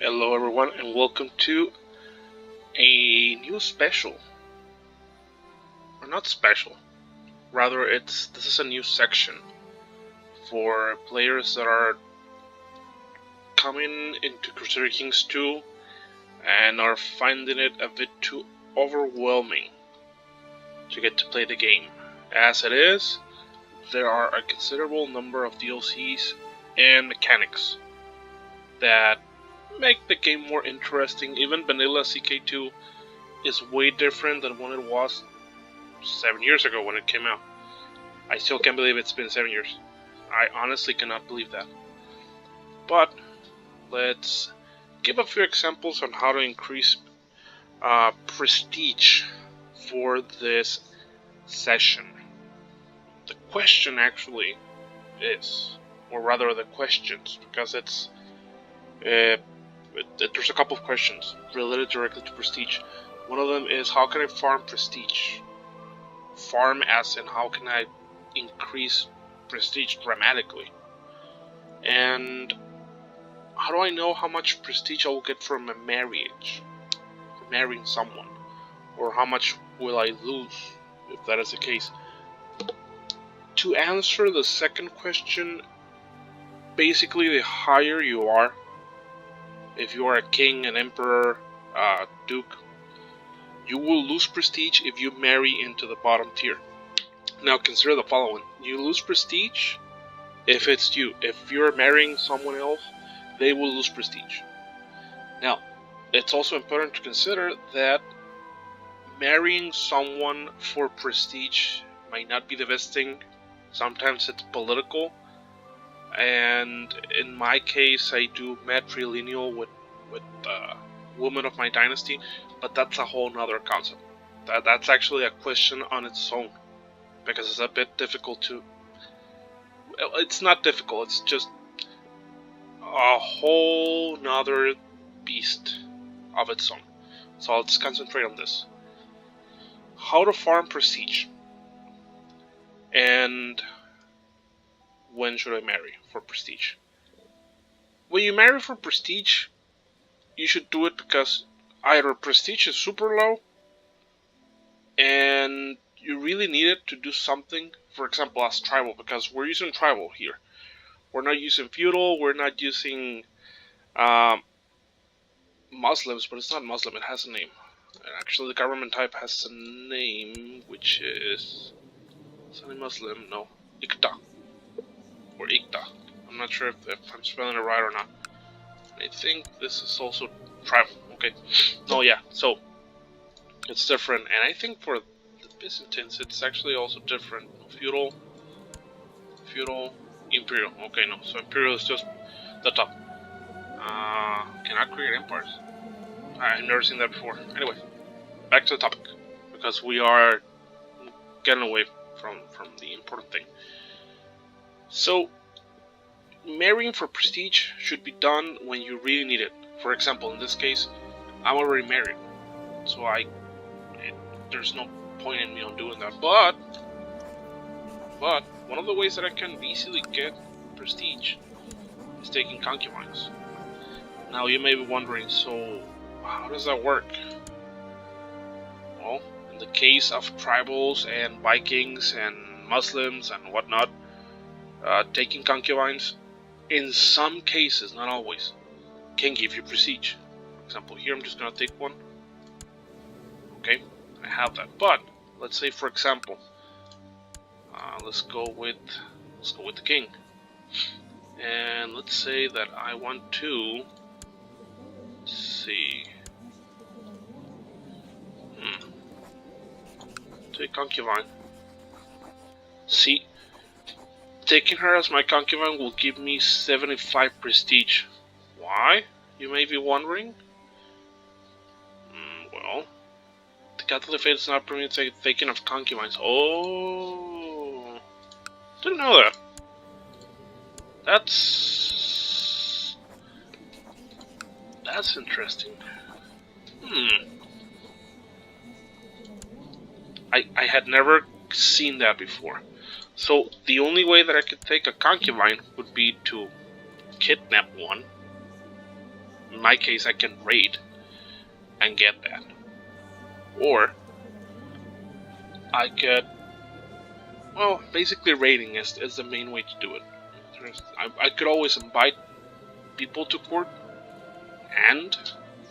Hello everyone and welcome to a new special. Or not special. Rather this is a new section for players that are coming into Crusader Kings II and are finding it a bit too overwhelming to get to play the game. As it is, there are a considerable number of DLCs and mechanics that make the game more interesting. Even vanilla CK2 is way different than when it was 7 years ago when it came out. I still can't believe it's been 7 years. I honestly cannot believe that. But let's give a few examples on how to increase prestige for this session. The question actually is, or rather the questions, because there's a couple of questions related directly to prestige. One of them is, how can I farm prestige? Farm as in how can I increase prestige dramatically? And how do I know how much prestige I will get from a marriage? From marrying someone? Or how much will I lose if that is the case? To answer the second question, basically the higher you are, if you are a king, an emperor, duke, you will lose prestige if you marry into the bottom tier. Now consider the following. You lose prestige if it's you. If you're marrying someone else, they will lose prestige. Now, it's also important to consider that marrying someone for prestige might not be the best thing. Sometimes it's political. And in my case, I do matrilineal with women of my dynasty, but that's a whole nother concept. That's actually a question on its own, because it's a bit difficult to... Well, it's not difficult, it's just a whole nother beast of its own. So let's concentrate on this. How to farm prestige. And when should I marry for prestige? When you marry for prestige, you should do it because either prestige is super low and you really need it to do something. For example, as tribal, because we're using tribal here. We're not using feudal, we're not using Muslims, but it's not Muslim, it has a name. Actually, the government type has a name, which is... Sunni Muslim, no, Ikta. Or Ikta. I'm not sure if I'm spelling it right or not. I think this is also tribal. Okay. No, yeah. So it's different, and I think for the Byzantines it's actually also different. Feudal, imperial. Okay, no. So imperial is just the top. Cannot create empires. I've never seen that before. Anyway, back to the topic, because we are getting away from the important thing. So, marrying for prestige should be done when you really need it. For example, in this case, I'm already married, so there's no point in me on doing that. But one of the ways that I can easily get prestige is taking concubines. Now you may be wondering, so how does that work? Well, in the case of tribals and Vikings and Muslims and whatnot, taking concubines, in some cases, not always, can give you prestige. For example, here I'm just gonna take one. Okay, I have that. But let's say, for example, let's go with the king, and let's say that I want to take concubine. See, taking her as my concubine will give me 75 prestige. Why? You may be wondering. Well, the Catholic faith is not permitted taking of concubines. Oh, didn't know that. That's interesting. I had never seen that before. So the only way that I could take a concubine would be to kidnap one In my case, I can raid and get that. Or I could, well, basically raiding is the main way to do it. I could always invite people to court and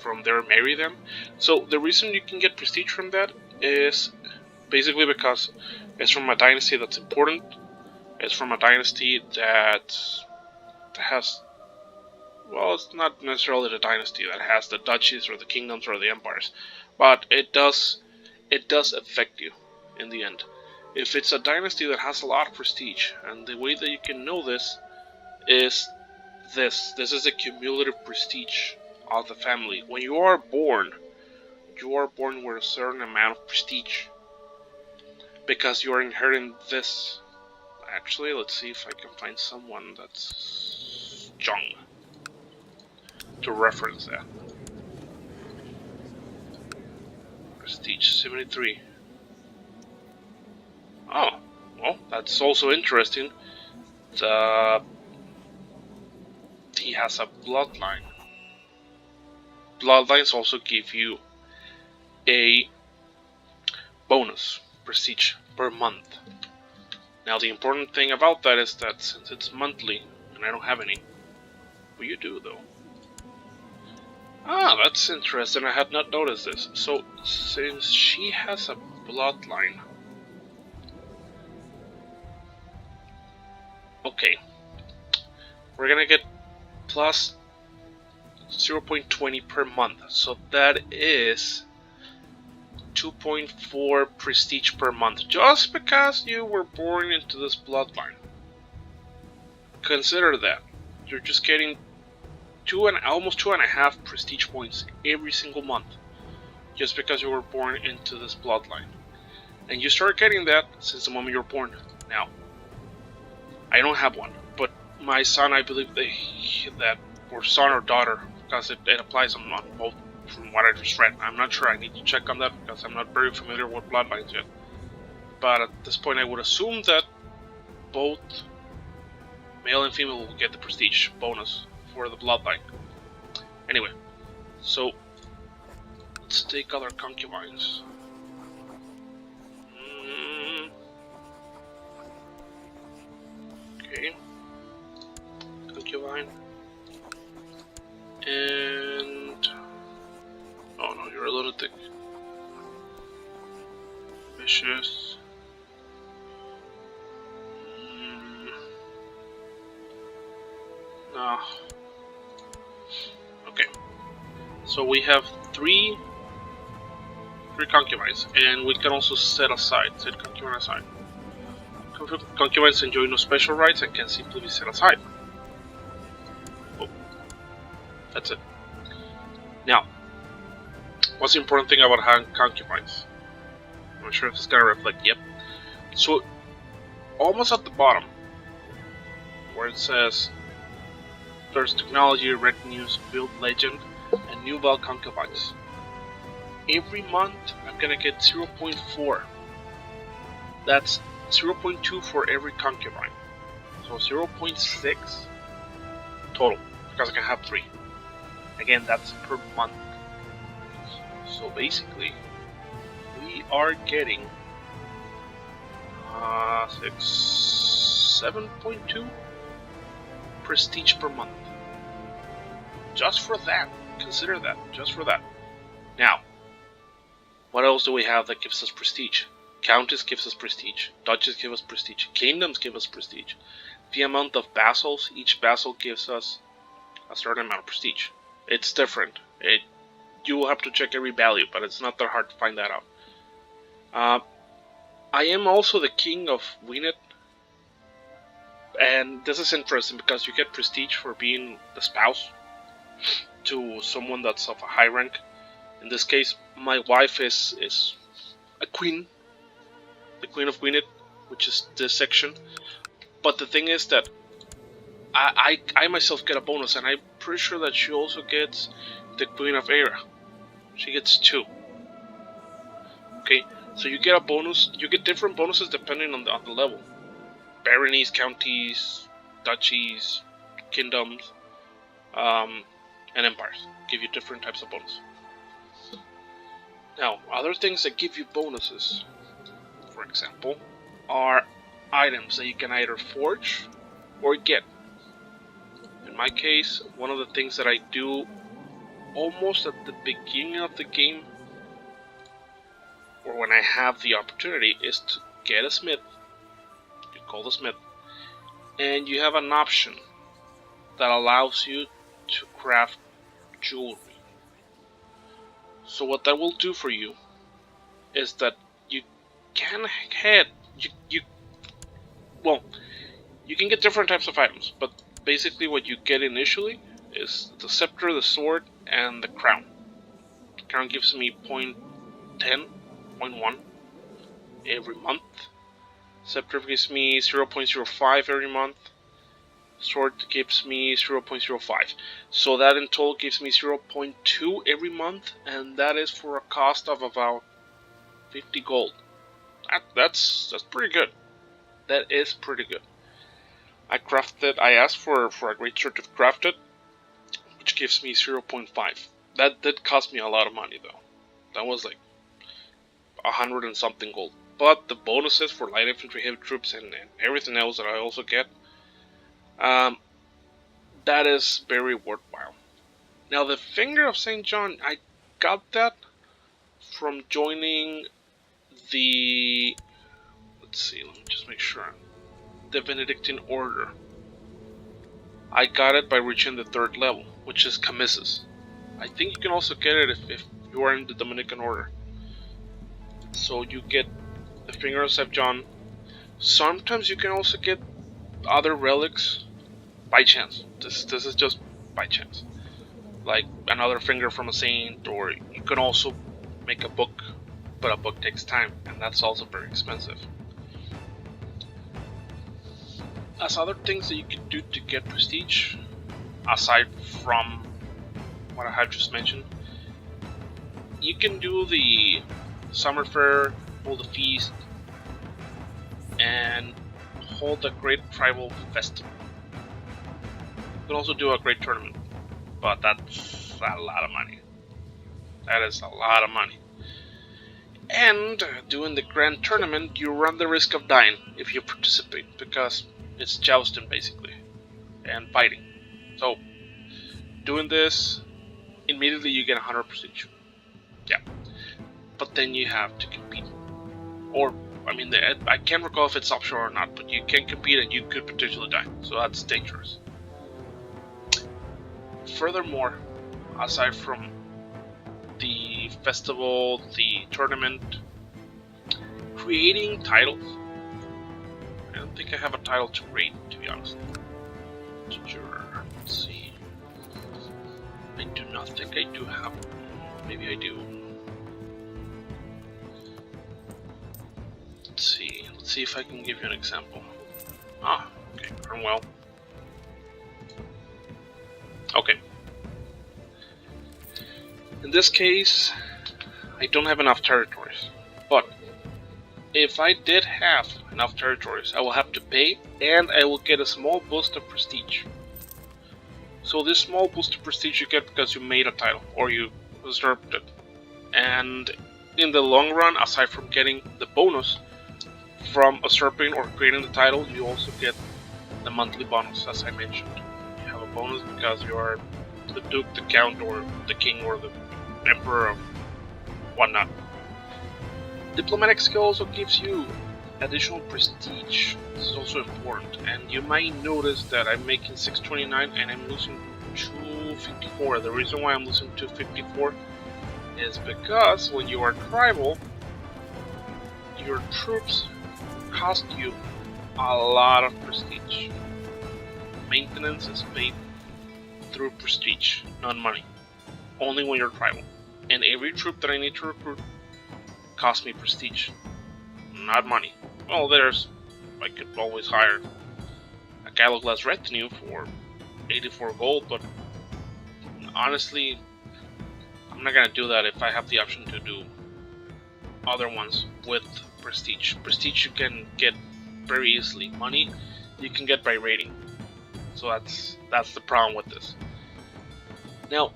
from there marry them. So the reason you can get prestige from that is basically because it's from a dynasty that's important. It's from a dynasty that has, well, it's not necessarily the dynasty that has the duchies or the kingdoms or the empires, but it does affect you in the end. If it's a dynasty that has a lot of prestige, and the way that you can know this is this is a cumulative prestige of the family. When you are born with a certain amount of prestige because you are inheriting this. Actually, let's see if I can find someone that's young to reference that. Prestige 73. Oh, well, that's also interesting. He has a bloodline. Bloodlines also give you a bonus prestige per month. Now the important thing about that is that since it's monthly, and I don't have any, well, you do though. Ah, that's interesting, I had not noticed this. So, since she has a bloodline... Okay. We're gonna get plus 0.20 per month, so that is 2.4 prestige per month, just because you were born into this bloodline. Consider that. You're just getting almost 2.5 prestige points every single month, just because you were born into this bloodline. And you start getting that since the moment you're born. Now, I don't have one, but my son, I believe that, or son or daughter, because it applies on both from what I just read. I'm not sure, I need to check on that because I'm not very familiar with bloodlines yet. But at this point I would assume that both male and female will get the prestige bonus for the bloodline. Anyway, so let's take other concubines. Okay. Concubine. And... oh no, you're a lunatic. Vicious. No. Okay. So we have three concubines, and we can also set concubine aside. Concubines enjoy no special rights and can simply be set aside. Oh, that's it. Now, what's the important thing about having concubines? I'm not sure if it's gonna reflect. Yep. So, almost at the bottom, where it says there's technology, retinues, build legend, and new val concubines. Every month, I'm gonna get 0.4. That's 0.2 for every concubine. So 0.6 total, because I can have 3. Again, that's per month. So basically, we are getting 7.2 prestige per month. Just for that. Consider that. Just for that. Now, what else do we have that gives us prestige? Countess gives us prestige. Duchess give us prestige. Kingdoms give us prestige. The amount of vassals, each vassal gives us a certain amount of prestige. It's different. You will have to check every value, but it's not that hard to find that out. I am also the king of Winnet, and this is interesting because you get prestige for being the spouse to someone that's of a high rank. In this case, my wife is a queen, the Queen of Winnet, which is this section. But the thing is that I myself get a bonus, and I'm pretty sure that she also gets the Queen of Era. She gets 2. Okay, so you get a bonus. You get different bonuses depending on the level. Baronies, counties, duchies, kingdoms. and empires. Give you different types of bonus. Now, other things that give you bonuses, for example, are items that you can either forge or get. In my case, one of the things that I do almost at the beginning of the game, or when I have the opportunity, is to get a smith. You call the smith, and you have an option that allows you to craft jewelry. So what that will do for you is that you can you can get different types of items, but basically what you get initially is the scepter, the sword, and the crown. The crown gives me 0.10, 0.1 every month. Scepter gives me 0.05 every month. Sword gives me 0.05. So that in total gives me 0.2 every month, and that is for a cost of about 50 gold. That's pretty good. That is pretty good. I asked for a great sword to craft it, which gives me 0.5. That did cost me a lot of money though. That was like 100 and something gold. But the bonuses for light infantry, heavy troops, and everything else that I also get, that is very worthwhile. Now the Finger of St. John, I got that from joining the, let's see, let me just make sure, the Benedictine Order. I got it by reaching the 3rd level, which is Camissus. I think you can also get it if you are in the Dominican Order. So you get the Finger of St. John. Sometimes you can also get other relics by chance. This is just by chance. Like another finger from a saint, or you can also make a book, but a book takes time, and that's also very expensive. As other things that you can do to get prestige, aside from what I have just mentioned, you can do the summer fair, hold a feast, and hold a great tribal festival. You can also do a great tournament, but that's a lot of money. That is a lot of money. And doing the grand tournament, you run the risk of dying if you participate, because it's jousting basically, and fighting. So, doing this, immediately you get 100 prestige. Yeah. But then you have to compete. Or, I mean, I can't recall if it's optional or not, but you can compete and you could potentially die. So that's dangerous. Furthermore, aside from the festival, the tournament, creating titles. I don't think I have a title to rate, to be honest. Sure, let's see. I do not think I do have. Maybe I do. Let's see if I can give you an example. Ah, okay, Cornwell. Okay. In this case, I don't have enough territories, but if I did have enough territories, I will have to pay, and I will get a small boost of prestige. So this small boost of prestige you get because you made a title, or you usurped it. And in the long run, aside from getting the bonus from usurping or creating the title, you also get the monthly bonus, as I mentioned. You have a bonus because you are the Duke, the Count, or the King, or the Emperor, or whatnot. Diplomatic skill also gives you additional prestige. This is also important, and you might notice that I'm making 629 and I'm losing 254. The reason why I'm losing 254 is because when you are tribal, your troops cost you a lot of prestige. Maintenance is paid through prestige, not money. Only when you're tribal. And every troop that I need to recruit costs me prestige, not money. Well, I could always hire a Galoglass retinue for 84 gold, but honestly, I'm not gonna do that if I have the option to do other ones with prestige. Prestige you can get very easily. Money you can get by rating. So that's the problem with this. Now,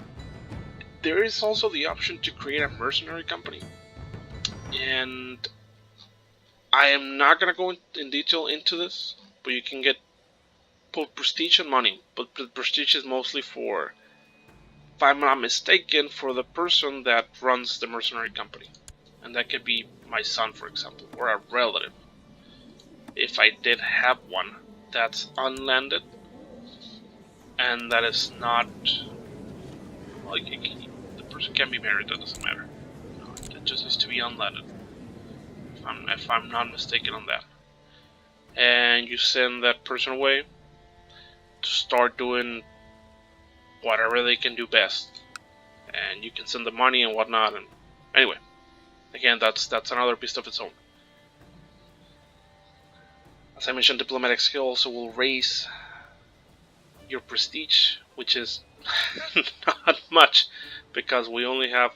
there is also the option to create a mercenary company, and I am not gonna go in detail into this, but you can get both prestige and money. But the prestige is mostly for, if I'm not mistaken, for the person that runs the mercenary company, and that could be my son, for example, or a relative. If I did have one that's unlanded, and that is not like the person can be married, that doesn't matter. It just needs to be unlanded. If I'm not mistaken on that, and you send that person away to start doing whatever they can do best, and you can send them money and whatnot. And anyway, again, that's another beast of its own. As I mentioned, diplomatic skill also will raise your prestige, which is not much because we only have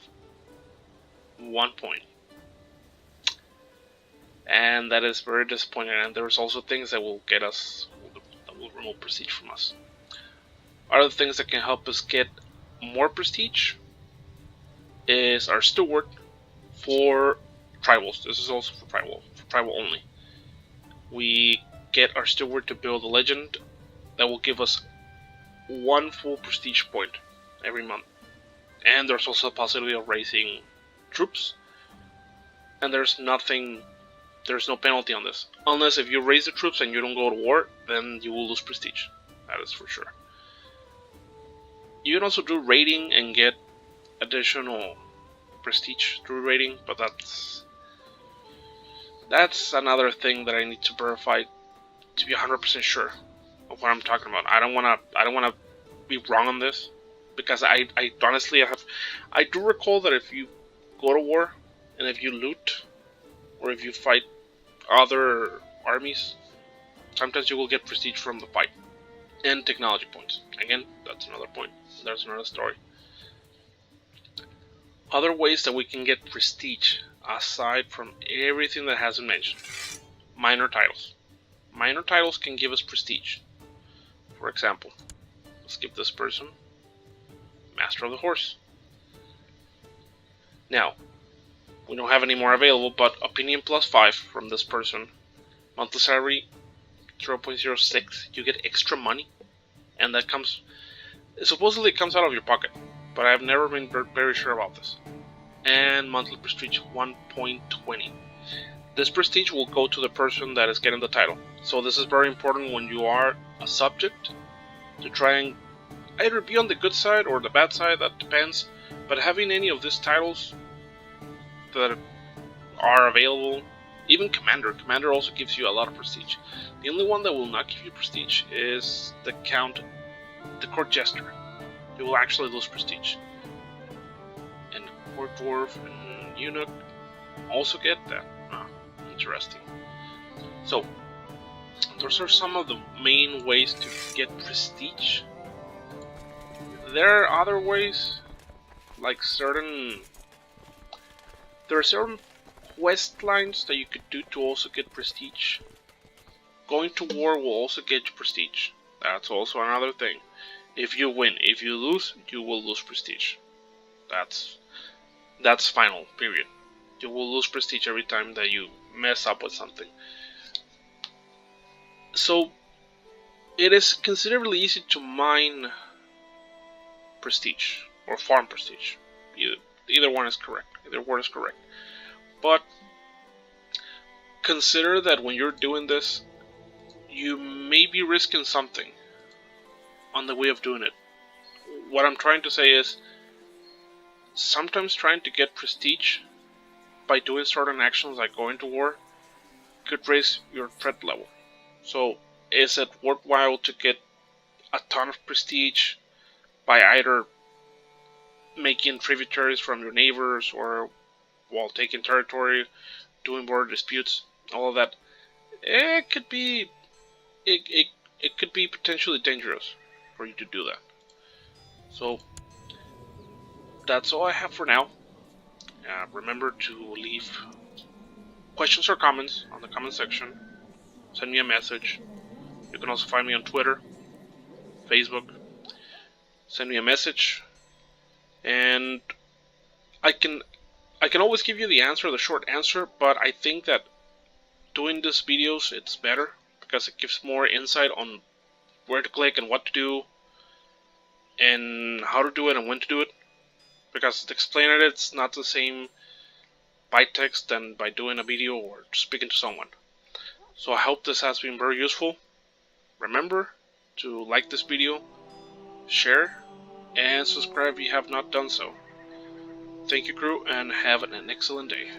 1 point, and that is very disappointing. And there's also things that will get us, that will remove prestige from us. Other things that can help us get more prestige is our steward for tribals. This is also for tribal only. We get our steward to build a legend that will give us 1 full prestige point every month. And there's also a possibility of raising troops. And there's no penalty on this. Unless if you raise the troops and you don't go to war, then you will lose prestige. That is for sure. You can also do raiding and get additional prestige through raiding, but that's another thing that I need to verify to be 100% sure of what I'm talking about. I don't wanna be wrong on this, because I honestly I do recall that if you go to war and if you loot or if you fight other armies, sometimes you will get prestige from the fight and technology points. Again, that's another point. That's another story. Other ways that we can get prestige aside from everything that has been mentioned: minor titles. Minor titles can give us prestige. For example, let's give this person Master of the Horse. Now, we don't have any more available, but opinion +5 from this person, monthly salary 0.06, you get extra money, and that supposedly it comes out of your pocket, but I've never been very sure about this. And monthly prestige 1.20. This prestige will go to the person that is getting the title. So this is very important when you are a subject, to try and either be on the good side or the bad side, that depends. But having any of these titles that are available, even Commander also gives you a lot of prestige. The only one that will not give you prestige is the Court Jester. You will actually lose prestige. And Court Dwarf and Eunuch also get that. Interesting. So, those are some of the main ways to get prestige. There are other ways, like there are certain quest lines that you could do to also get prestige. Going to war will also get you prestige. That's also another thing. If you win, if you lose, you will lose prestige. That's final, period. You will lose prestige every time that you mess up with something. So, it is considerably easy to mine prestige, or farm prestige. Either one is correct. Either word is correct. But, consider that when you're doing this, you may be risking something on the way of doing it. What I'm trying to say is, sometimes trying to get prestige by doing certain actions like going to war could raise your threat level. So, is it worthwhile to get a ton of prestige by either making tributaries from your neighbors, or while taking territory, doing border disputes, all of that? It could be potentially dangerous for you to do that. So that's all I have for now. Remember to leave questions or comments on the comment section. Send me a message. You can also find me on Twitter, Facebook. Send me a message and I can always give you the answer, the short answer, but I think that doing these videos, it's better because it gives more insight on where to click and what to do and how to do it and when to do it, because explaining it's not the same by text than by doing a video or speaking to someone. So I hope this has been very useful. Remember to like this video, share, and subscribe if you have not done so. Thank you, crew, and have an excellent day.